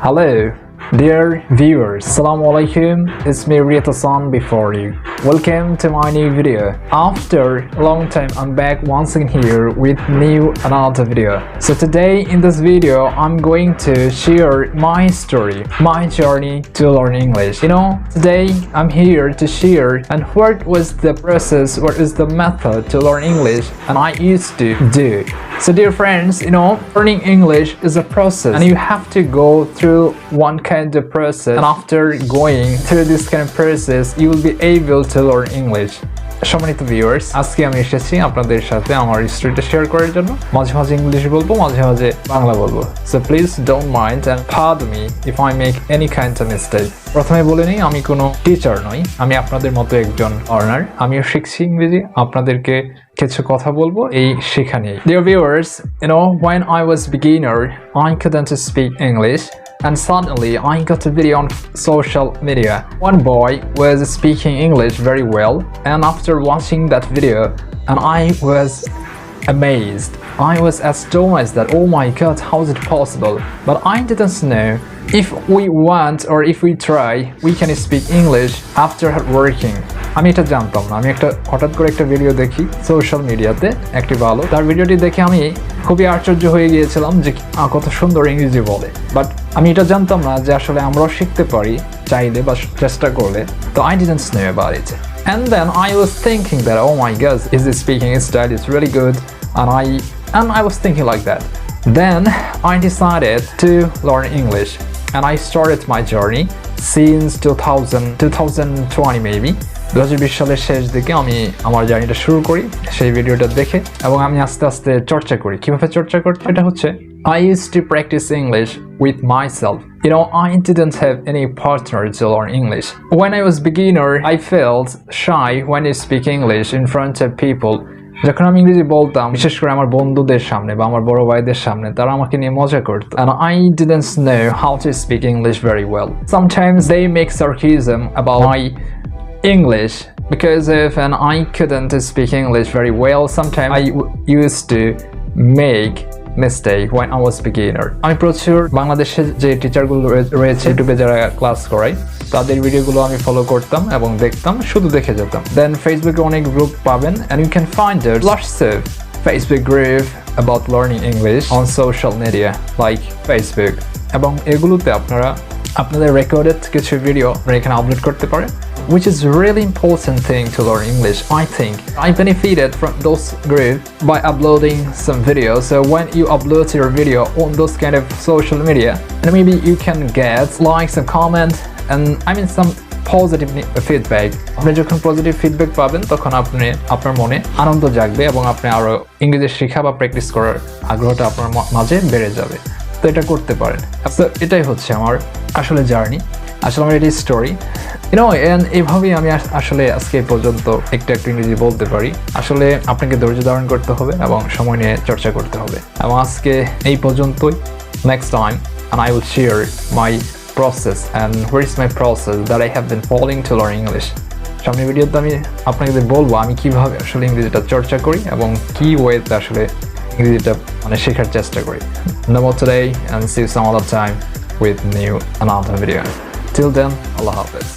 Hello, dear viewers. Assalamu alaikum. It's me Riyad Hasan before you. Welcome to my new video. After a long time, I'm back once again here with another video. So today in this video, I'm going to share my story, my journey to learn English. Today I'm here to share and what was the process, what is the method to learn English and I used to do. So dear friends, learning English is a process and you have to go through one kind of process, and after going through this kind of process, you will be able to learn English. সম্মানিত viewers, আজকে আমি এসেছি আপনাদের সাথে আমার স্টোরিটা share করার জন্য। মাঝে মাঝে ইংলিশ বলবো, মাঝে মাঝে বাংলা বলবো। So please don't mind and pardon me if I make any kind of mistake. প্রথমে বলে নিই, আমি কোনো টিচার নই, আমি আপনাদের মতো একজন লার্নার। আমিও শিখছি ইংরেজি, আপনাদেরকে কিছু কথা বলবো এই শেখা নিয়ে। Dear viewers, when I was beginner, I couldn't speak English. And suddenly I got a video on social media. One boy was speaking English very well, and after watching that video, and I was amazed. I was astonished that, oh my god, how is it possible? But I didn't know if we want or if we try, we can speak English after working. আমি এটা জানতাম না। আমি হঠাৎ করে একটা video দেখি social মিডিয়াতে, একটি ভালো, তার ভিডিওটি দেখে আমি খুবই আশ্চর্য হয়ে গিয়েছিলাম যে কত সুন্দর ইংরেজি বলে। বাট আমি এটা জানতাম না যে আসলে আমরাও শিখতে পারি চাইলে বা চেষ্টা করলে। তো I didn't know about it. And then I was thinking that, oh my god, his speaking style is really good, and I was thinking like that. Then I decided to learn English and I started my journey since 2020 maybe. 2020 সালের শেষ দিকে আমি আমার জার্নিটা শুরু করি সেই ভিডিওটা দেখে, এবং আমি আস্তে আস্তে চর্চা করি। কিভাবে চর্চা করতে? এটা হচ্ছে I used to practice English with myself. I didn't have any partner to learn English. When I was beginner, I felt shy when I speak English in front of people. যখন আমি ইংরেজি বলতাম, বিশেষ করে আমার বন্ধুদের সামনে বা আমার বড় ভাইদের সামনে, তারা আমাকে নিয়ে মজা করত। And I didn't know how to speak English very well. Sometimes they make sarcasm about my English because and I couldn't speak English very well. Sometimes I used to make mistake when I was beginner. আমি প্রচুর বাংলাদেশে যে টিচারগুলো রয়েছে ইউটিউবে যারা class করায়, তাদের ভিডিওগুলো আমি ফলো করতাম এবং দেখতাম, শুধু দেখে যেতাম। দেন ফেসবুকে অনেক গ্রুপ পাবেন, and you can find there lots of Facebook group about learning English on social media like Facebook, এবং এগুলোতে আপনাদের রেকর্ডেড কিছু ভিডিও এখানে আপলোড করতে পারেন, which is really important thing to learn English. I think I benefited from those groups by uploading some videos. So when you upload your video on those kind of social media, and maybe you can get likes and comments, and some positive feedback. আপনি যখন positive feedback পাবেন, তখন আপনার মনে আনন্দ জাগবে এবং আপনি আরো ইংরেজি শেখা বা প্র্যাকটিস করার আগ্রহটা আপনার মাঝে বেড়ে যাবে। তো এটা করতে পারেন। তো এটাই হচ্ছে আমার আসলে জার্নি, আসলে আমার এটি স্টোরি। এইভাবেই আমি আসলে আজকে পর্যন্ত একটু ইংরেজি বলতে পারি। আসলে আপনাকে ধৈর্য ধারণ করতে হবে এবং সময় নিয়ে চর্চা করতে হবে। এবং আজকে এই পর্যন্তই। Next time and I will share my process and where is my process that I have been following to learn English. সামনের ভিডিওতে আমি আপনাকে বলবো আমি কিভাবে আসলে ইংরেজিটা চর্চা করি এবং কি ওয়েতে আসলে ইংরেজিটা শেখার চেষ্টা করি। No more today and see you some other time with another video. Till then, Allah Hafiz.